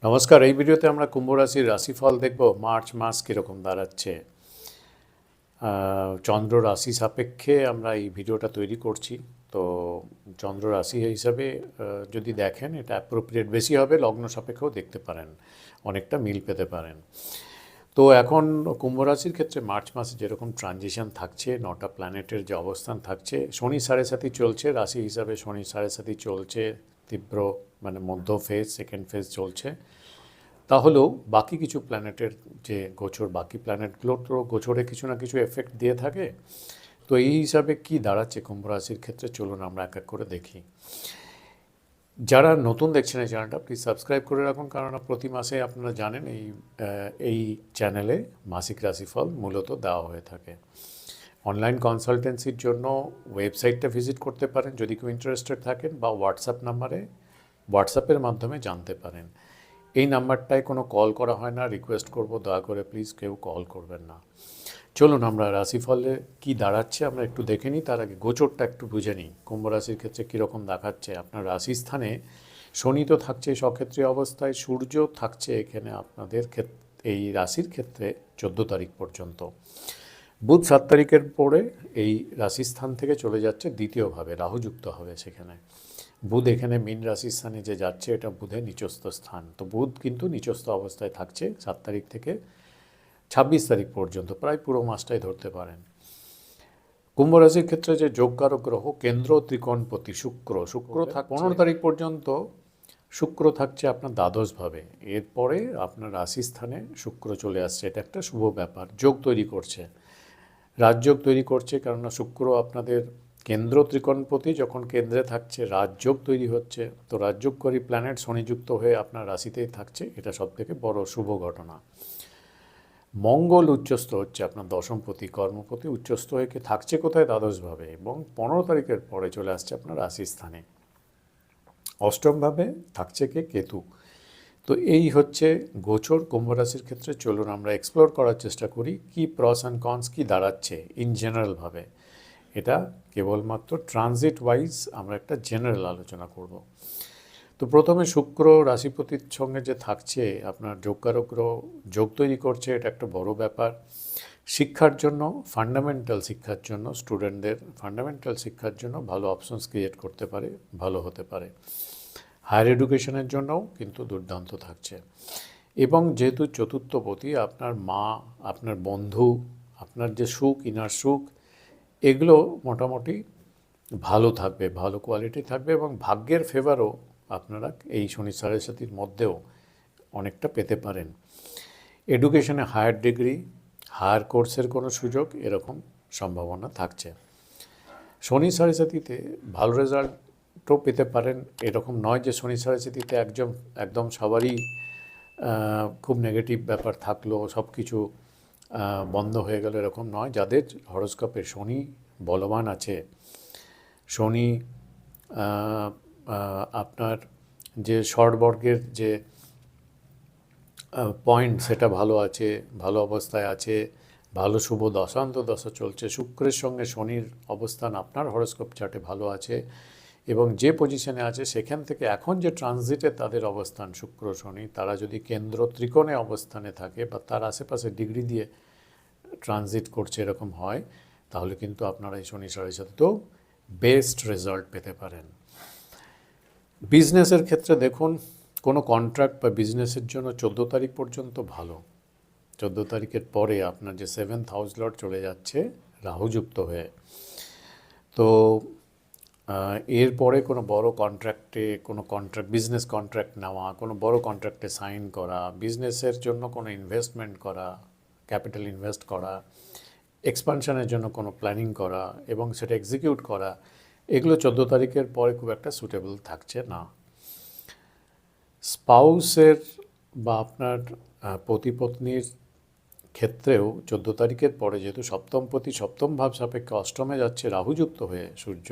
নমস্কার। এই ভিডিওতে আমরা কুম্ভ রাশির রাশিফল দেখব মার্চ মাস কীরকম দাঁড়াচ্ছে। চন্দ্র রাশি সাপেক্ষে আমরা এই ভিডিওটা তৈরি করছি। তো চন্দ্র রাশি হিসাবে যদি দেখেন এটা অ্যাপ্রোপ্রিয়েট বেশি হবে, লগ্ন সাপেক্ষেও দেখতে পারেন, অনেকটা মিল পেতে পারেন। তো এখন কুম্ভ রাশির ক্ষেত্রে মার্চ মাসে যেরকম ট্রানজিশন থাকছে, 9টা প্ল্যানেটের যে অবস্থান থাকছে, শনি 7.5 চলছে, রাশি হিসাবে শনি 7.5 চলছে, তীব্র মানে মধ্য ফেজ, সেকেন্ড ফেজ চলছে। তাহলেও বাকি কিছু প্ল্যানেটের যে গোচর, বাকি প্ল্যানেটগুলো তো গোচরে কিছু না কিছু এফেক্ট দিয়ে থাকে। তো এই হিসাবে কি দাঁড়াচ্ছে কুম্ভ রাশির ক্ষেত্রে, চলুন আমরা এক এক করে দেখি। যারা নতুন দেখছেন এই চ্যানেলটা, প্লিজ সাবস্ক্রাইব করে রাখুন, কারণ প্রতি মাসে আপনারা জানেন এই চ্যানেলে মাসিক রাশিফল মূলত দেওয়া হয়ে থাকে। অনলাইন কনসালটেন্সির জন্য ওয়েবসাইটটা ভিজিট করতে পারেন যদি কেউ ইন্টারেস্টেড থাকেন, বা হোয়াটসঅ্যাপের মাধ্যমে জানতে পারেন। এই নাম্বারটায় কোনো কল করা হয় না, রিকোয়েস্ট করব দয়া করে প্লিজ কেউ কল করবেন না। চলুন আমরা রাশিফলে কি দাঁড়াচ্ছে আমরা একটু দেখে নিই। তার আগে গোচরটা একটু বুঝে নিই কুম্ভ রাশির ক্ষেত্রে কীরকম দেখাচ্ছে। আপনার রাশি স্থানে শনি তো থাকছে স্বক্ষেত্রীয় অবস্থায়, সূর্য থাকছে এখানে আপনাদের এই রাশির ক্ষেত্রে 14 তারিখ পর্যন্ত। বুধ 7 তারিখের পরে এই রাশিস্থান থেকে চলে যাচ্ছে দ্বিতীয়ভাবে, রাহুযুক্ত হবে সেখানে। বুধ এখানে মীন রাশির স্থানে যে যাচ্ছে এটা বুধের নিচস্থ স্থান। তো বুধ কিন্তু নিচস্থ অবস্থায় থাকছে 7 তারিখ থেকে 26 তারিখ পর্যন্ত, প্রায় পুরো মাসটাই ধরতে পারেন। কুম্ভ রাশির ক্ষেত্রে যে যোগকারক গ্রহ কেন্দ্র ত্রিকোণপতি শুক্র 15 তারিখ পর্যন্ত শুক্র থাকছে আপনার দ্বাদশভাবে। এরপরে আপনার রাশি স্থানে শুক্র চলে আসছে, এটা একটা শুভ ব্যাপার, যোগ তৈরি করছে, রাজযোগ তৈরি করছে। কেননা শুক্র আপনাদের কেন্দ্র ত্রিকোণপতি, যখন কেন্দ্রে থাকছে রাজযোগ তৈরি হচ্ছে। তো রাজযোগকারী প্ল্যানেট শনিযুক্ত হয়ে আপনার রাশিতেই থাকছে, এটা সবথেকে বড় শুভ ঘটনা। মঙ্গল উচ্চস্থ হচ্ছে আপনার দশমপতি, কর্মপতি উচ্চস্থ হয়ে থাকছে কোথায়, দ্বাদশভাবে, এবং 15 তারিখের পরে চলে আসছে আপনার রাশি স্থানে। অষ্টমভাবে থাকছে কেতু। তো এই হচ্ছে গোচর কুম্ভ রাশির ক্ষেত্রে। চলুন আমরা এক্সপ্লোর করার চেষ্টা করি কি প্রস অ্যান্ড কনস কি দাঁড়াচ্ছে ইন জেনারেলভাবে। এটা কেবলমাত্র ট্রানজিট ওয়াইজ আমরা একটা জেনারেল আলোচনা করব। তো প্রথমে শুক্র রাশিপতির সঙ্গে যে থাকছে আপনার যোগকারক গ্রহ, যোগ তৈরি করছে, এটা একটা বড় ব্যাপার। শিক্ষার জন্য, ফান্ডামেন্টাল শিক্ষার জন্য, স্টুডেন্টদের ফান্ডামেন্টাল শিক্ষার জন্য ভালো অপশনস ক্রিয়েট করতে পারে, ভালো হতে পারে। হায়ার এডুকেশনের জন্যও কিন্তু দুর্দান্ত থাকছে। এবং যেহেতু চতুর্থপতি, আপনার মা, আপনার বন্ধু, আপনার যে সুখ, ইনার সুখ, এগুলো মোটামুটি ভালো থাকবে, ভালো কোয়ালিটি থাকবে, এবং ভাগ্যের ফেভারও আপনারা এই শনি 7.5 মধ্যেও অনেকটা পেতে পারেন। এডুকেশনে হায়ার ডিগ্রি, হায়ার কোর্সের কোনো সুযোগ, এরকম সম্ভাবনা থাকছে। শনি 7.5 ভালো রেজাল্টও পেতে পারেন। এরকম নয় যে শনি 7.5 একদম সবারই খুব নেগেটিভ ব্যাপার থাকলো, সব কিছু বন্ধ হয়ে গেল, এরকম নয়। যাদের হরোস্কোপে শনি বলবান আছে, শনি আপনার যে ষড়বর্গের যে পয়েন্ট সেটা ভালো আছে, ভালো অবস্থায় আছে, ভালো শুভ দশা চলছে, শুক্রের সঙ্গে শনির অবস্থান আপনার হরোস্কোপ চার্টে ভালো আছে, এবং যে পজিশনে আছে সেখান থেকে এখন যে ট্রানজিটে তাদের অবস্থান শুক্র শনি, তারা যদি কেন্দ্র ত্রিকোণে অবস্থানে থাকে বা তার আশেপাশে ডিগ্রি দিয়ে ট্রানজিট করছে এরকম হয়, তাহলে কিন্তু আপনারা এই শনি 7.5 বেস্ট রেজাল্ট পেতে পারেন। বিজনেসের ক্ষেত্রে দেখুন, কোনো কন্ট্রাক্ট বা বিজনেসের জন্য 14 তারিখ পর্যন্ত ভালো। 14 তারিখের পরে আপনার যে 7th হাউস লর্ড চলে যাচ্ছে রাহুযুক্ত হয়ে। তো এরপরে কোনো বড় কন্ট্রাক্টে, বিজনেস কন্ট্রাক্ট নেওয়া, কোনো বড় কন্ট্রাক্টে সাইন করা, বিজনেসের জন্য কোনো ইনভেস্টমেন্ট করা, ক্যাপিটাল ইনভেস্ট করা, এক্সপানশনের জন্য কোনো প্ল্যানিং করা এবং সেটা এক্সিকিউট করা, এগুলো 14 তারিখের পরে খুব একটা সুটেবল থাকছে না। স্পাউসের বা আপনার পতিপত্নীর ক্ষেত্রেও 14 তারিখের পরে যেহেতু সপ্তমপতি সপ্তম ভাব সাপেক্ষে অষ্টমে যাচ্ছে রাহুযুক্ত হয়ে সূর্য,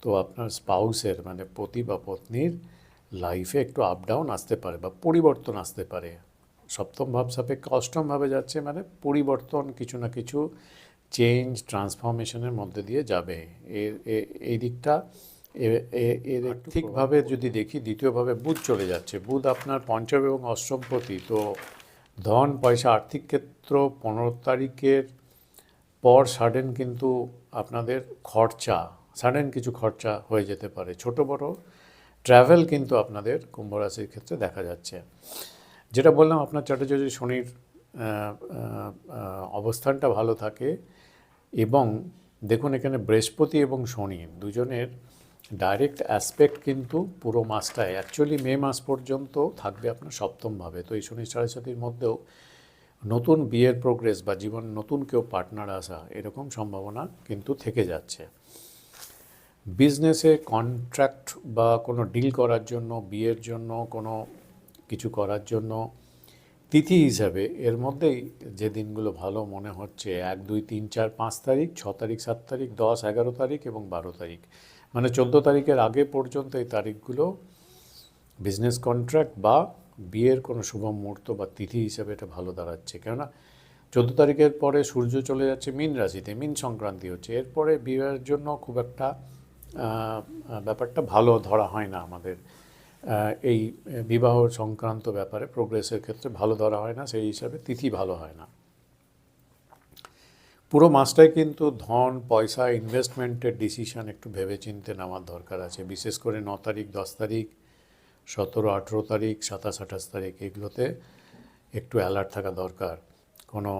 তো আপনার স্পাউসের মানে পতি বা পত্নীর লাইফে একটু আপ ডাউন আসতে পারে বা পরিবর্তন আসতে পারে। সপ্তম ভাব সাপেক্ষে অষ্টমভাবে যাচ্ছে মানে পরিবর্তন, কিছু না কিছু চেঞ্জ, ট্রান্সফরমেশনের মধ্যে দিয়ে যাবে। এই দিকটা এর ঠিকভাবে যদি দেখি, দ্বিতীয়ভাবে বুধ চলে যাচ্ছে। বুধ আপনার পঞ্চম এবং অষ্টমপতি, তো ধন পয়সা আর্থিক ক্ষেত্র 15 তারিখের পর সাডেন কিন্তু আপনাদের খরচা, সাডেন কিছু খরচা হয়ে যেতে পারে। ছোট বড় ট্রাভেল কিন্তু আপনাদের কুম্ভ রাশির ক্ষেত্রে দেখা যাচ্ছে। যেটা বললাম, আপনার চার্টে যদি শনির অবস্থানটা ভালো থাকে, এবং দেখুন এখানে বৃহস্পতি এবং শনি দুজনের ডাইরেক্ট অ্যাসপেক্ট কিন্তু পুরো মাসটায়, অ্যাকচুয়ালি মে মাস পর্যন্ত থাকবে আপনার সপ্তমভাবে। তো এই শনি সাড়ে সাতির মধ্যেও নতুন বিয়ের প্রোগ্রেস বা জীবন নতুন কেউ পার্টনার আসা, এরকম সম্ভাবনা কিন্তু থেকে যাচ্ছে। বিজনেসে কন্ট্রাক্ট বা কোনো ডিল করার জন্য, বিয়ের জন্য, কোনো কিছু করার জন্য তিথি হিসাবে এর মধ্যেই যে দিনগুলো ভালো মনে হচ্ছে, 1, 2, 3, 4, 5 তারিখ, 6 তারিখ, 7 তারিখ, 10, 11 তারিখ এবং 12 তারিখ, মানে 14 তারিখের আগে পর্যন্ত এই তারিখগুলো বিজনেস কন্ট্রাক্ট বা বিয়ের কোনো শুভ মুহূর্ত বা তিথি হিসাবে এটা ভালো দাঁড়াচ্ছে। কেননা 14 তারিখের পরে সূর্য চলে যাচ্ছে মীন রাশিতে, মীন সংক্রান্তি হচ্ছে। এরপরে বিয়ের জন্য খুব একটা ব্যাপারটা ভালো ধরা হয় না আমাদের, এই বিবাহ সংক্রান্ত ব্যাপারে প্রোগ্রেসের ক্ষেত্রে ভালো ধরা হয় না, সেই হিসাবে তিথি ভালো হয় না। পুরো মাসটাই কিন্তু ধন পয়সা ইনভেস্টমেন্টের ডিসিশন একটু ভেবেচিন্তে নেওয়ার দরকার আছে, বিশেষ করে 9 তারিখ, 10 তারিখ, 17, 18 তারিখ, 27, 28 তারিখ, এগুলোতে একটু অ্যালার্ট থাকা দরকার। কোনো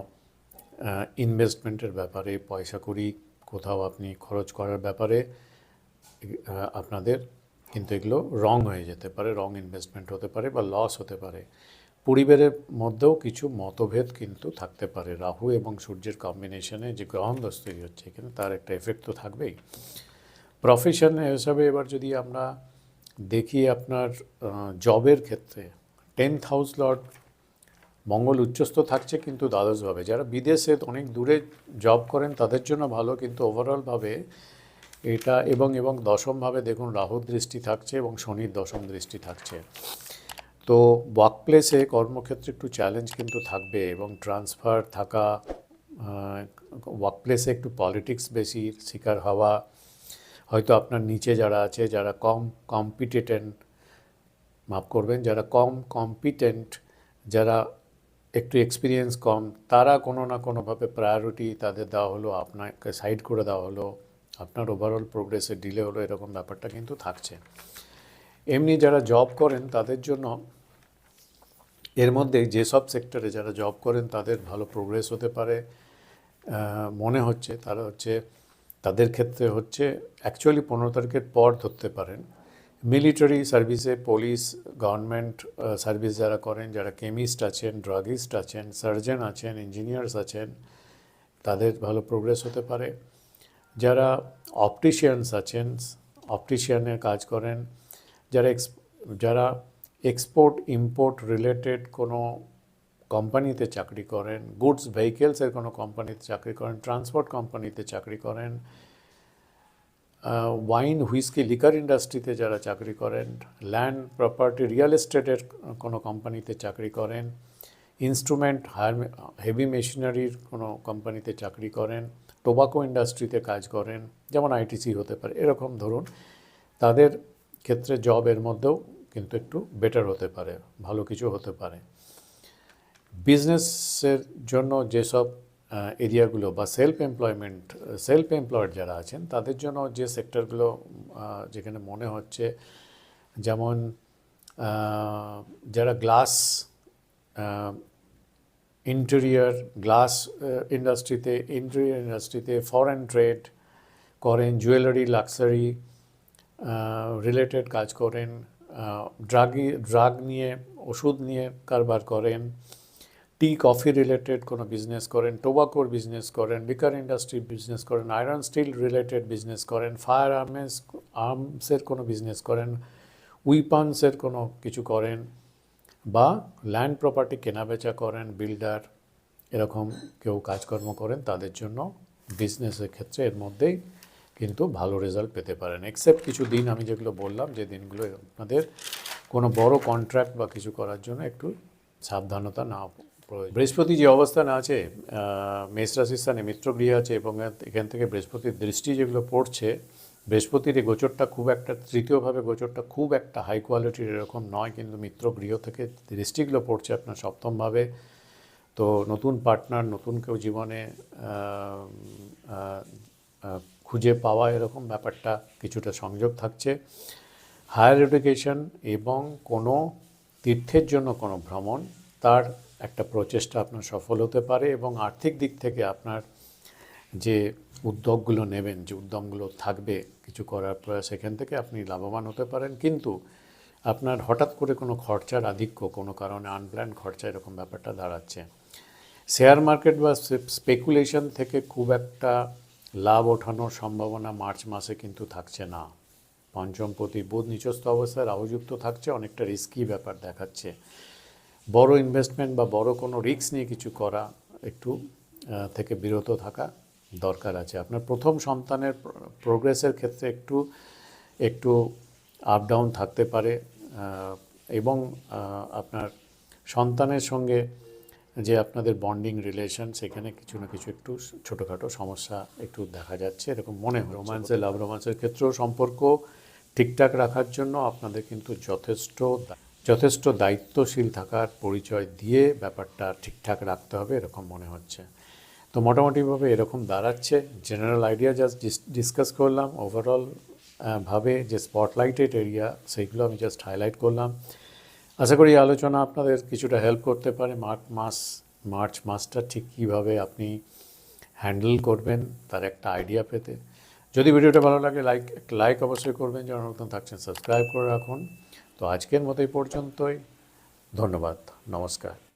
ইনভেস্টমেন্টের ব্যাপারে, পয়সা কড়ি কোথাও আপনি খরচ করার ব্যাপারে আপনাদের কিন্তু এগুলো রং হয়ে যেতে পারে, রং ইনভেস্টমেন্ট হতে পারে বা লস হতে পারে। পরিবারের মধ্যেও কিছু মতভেদ কিন্তু থাকতে পারে। রাহু এবং সূর্যের কম্বিনেশনে যে গ্রহণদোষ তৈরি হচ্ছে এখানে, তার একটা এফেক্ট তো থাকবেই। প্রফেশন হিসাবে এবার যদি আমরা দেখি, আপনার জবের ক্ষেত্রে 10th হাউস লর্ড মঙ্গল উচ্চস্থ থাকছে কিন্তু দ্বাদশভাবে। যারা বিদেশে অনেক দূরে জব করেন তাদের জন্য ভালো, কিন্তু ওভারঅলভাবে এটা এবং দশমভাবে দেখুন রাহুর দৃষ্টি থাকছে এবং শনির দশম দৃষ্টি থাকছে। তো ওয়ার্ক প্লেসে কর্মক্ষেত্রে একটু চ্যালেঞ্জ কিন্তু থাকবে, এবং ট্রান্সফার থাকা, ওয়ার্ক প্লেসে একটু পলিটিক্স বেশি শিকার হওয়া, হয়তো আপনার নিচে যারা আছে, যারা মাফ করবেন, যারা কম কম্পিটেন্ট, যারা একটু এক্সপিরিয়েন্স কম, তারা কোনো না কোনোভাবে প্রায়োরিটি তাদের দেওয়া হলো, আপনাকে সাইড করে দেওয়া হলো, আপনার ওভারঅল প্রোগ্রেসে ডিলে হলো, এরকম ব্যাপারটা কিন্তু থাকছে। এমনি যারা জব করেন তাদের জন্য এর মধ্যে যেসব সেক্টরে যারা জব করেন তাদের ভালো প্রোগ্রেস হতে পারে মনে হচ্ছে। তারা তাদের ক্ষেত্রে অ্যাকচুয়ালি 15 তারিখের পর ধরতে পারেন। মিলিটারি সার্ভিসে, পুলিশ, গভর্নমেন্ট সার্ভিস যারা করেন, যারা কেমিস্ট আছেন, ড্রাগিস্ট আছেন, সার্জন আছেন, ইঞ্জিনিয়ার্স আছেন, তাদের ভালো প্রোগ্রেস হতে পারে। যারা অপটিশিয়ানস আছেন, অপটিশিয়ানের কাজ করেন, যারা এক্সপোর্ট ইম্পোর্ট রিলেটেড কোনো কোম্পানিতে চাকরি করেন, গুডস ভেহিকেলসের কোনো কোম্পানিতে চাকরি করেন, ট্রান্সপোর্ট কোম্পানিতে চাকরি করেন, ওয়াইন হুইস্কি লিকার ইন্ডাস্ট্রিতে যারা চাকরি করেন, ল্যান্ড প্রপার্টি রিয়েল এস্টেটের কোনো কোম্পানিতে চাকরি করেন, ইনস্ট্রুমেন্ট হেভি মেশিনারির কোনো কোম্পানিতে চাকরি করেন, টোবাকো ইন্ডাস্ট্রিতে কাজ করেন, যেমন আইটিসি হতে পারে, এরকম ধরুন, তাদের ক্ষেত্রে জবের মধ্যেও কিন্তু একটু বেটার হতে পারে, ভালো কিছু হতে পারে। বিজনেসের জন্য যেসব এরিয়াগুলো বা সেলফ এমপ্লয়েড যারা আছেন তাদের জন্য যে সেক্টরগুলো যেখানে মনে হচ্ছে, যেমন যারা গ্লাস ইন্ডাস্ট্রিতে ফরেন ট্রেড করেন, জুয়েলারি লাক্সারি রিলেটেড কাজ করেন, ড্রাগ নিয়ে, ওষুধ নিয়ে কারবার করেন, টি কফি রিলেটেড কোনো বিজনেস করেন, টোবাকোর বিজনেস করেন, লিকার ইন্ডাস্ট্রির বিজনেস করেন, আয়রন স্টিল রিলেটেড বিজনেস করেন, ফায়ার আর্মসের কোনো বিজনেস করেন, উইপন্সের কোনো কিছু করেন, বা ল্যান্ড প্রপার্টি কেনাবেচা করেন, বিল্ডার, এরকম কেউ কাজকর্ম করেন, তাদের জন্য বিজনেসের ক্ষেত্রে এর মধ্যেই কিন্তু ভালো রেজাল্ট পেতে পারেন। এক্সেপ্ট কিছু দিন আমি যেগুলো বললাম, যে দিনগুলো আপনাদের কোনো বড় কন্ট্রাক্ট বা কিছু করার জন্য একটু সাবধানতা না প্রয়োজন। বৃহস্পতি যে অবস্থানে আছে, মেষ রাশির স্থানে মিত্র গৃহে আছে, এবং এখান থেকে বৃহস্পতির দৃষ্টি যেগুলো পড়ছে, বৃহস্পতির এই গোচরটা খুব একটা, তৃতীয়ভাবে গোচরটা খুব একটা হাই কোয়ালিটির এরকম নয়, কিন্তু মিত্র গৃহ থেকে দৃষ্টিগুলো পড়ছে আপনার সপ্তমভাবে। তো নতুন পার্টনার, নতুন কেউ জীবনে খুঁজে পাওয়া, এরকম ব্যাপারটা কিছুটা সংযোগ থাকছে। হায়ার এডুকেশন এবং কোনো তীর্থের জন্য কোনো ভ্রমণ, তার একটা প্রচেষ্টা আপনার সফল হতে পারে। এবং আর্থিক দিক থেকে আপনার যে উদ্যোগগুলো নেবেন, যে উদ্যমগুলো থাকবে কিছু করার প্রয়াস, সেখান থেকে আপনি লাভবান হতে পারেন। কিন্তু আপনার হঠাৎ করে কোনো খরচার আধিক্য, কোনো কারণে আনপ্ল্যান খরচা, এরকম ব্যাপারটা দাঁড়াচ্ছে। শেয়ার মার্কেট বা স্পেকুলেশন থেকে খুব একটা লাভ ওঠানোর সম্ভাবনা মার্চ মাসে কিন্তু থাকছে না। পঞ্চমপতি বুধ নিচস্থ অবস্থায় রাহুযুক্ত থাকছে, অনেকটা রিস্কি ব্যাপার দেখাচ্ছে। বড় ইনভেস্টমেন্ট বা বড় কোনো রিস্ক নিয়ে কিছু করা একটু থেকে বিরত থাকা দরকার আছে। আপনার প্রথম সন্তানের প্রোগ্রেসের ক্ষেত্রে একটু একটু আপ ডাউন থাকতে পারে, এবং আপনার সন্তানের সঙ্গে যে আপনাদের বন্ডিং রিলেশন, সেখানে কিছু না কিছু একটু ছোটোখাটো সমস্যা একটু দেখা যাচ্ছে, এরকম মনে হয়। রোম্যান্সের, লাভ রোম্যান্সের ক্ষেত্রেও সম্পর্ক ঠিকঠাক রাখার জন্য আপনাদের কিন্তু যথেষ্ট দায়িত্বশীল থাকার পরিচয় দিয়ে ব্যাপারটা ঠিকঠাক রাখতে হবে, এরকম মনে হচ্ছে। তো মোটামুটিভাবে এরকম দাঁড়াচ্ছে। জেনারেল আইডিয়া জাস্ট ডিসকাস করলাম। ওভারঅল ভাবে যে স্পটলাইটেড এরিয়া, সেইগুলো আমি জাস্ট হাইলাইট করলাম। আশা করি এই আলোচনা আপনাদের কিছুটা হেল্প করতে পারে। মার্চ মাসটা ঠিক কীভাবে আপনি হ্যান্ডেল করবেন তার একটা আইডিয়া পেতে। যদি ভিডিওটা ভালো লাগে লাইক অবশ্যই করবেন, যারা নতুন থাকছেন সাবস্ক্রাইব করে রাখুন। তো আজকের মতো এই পর্যন্তই। ধন্যবাদ, নমস্কার।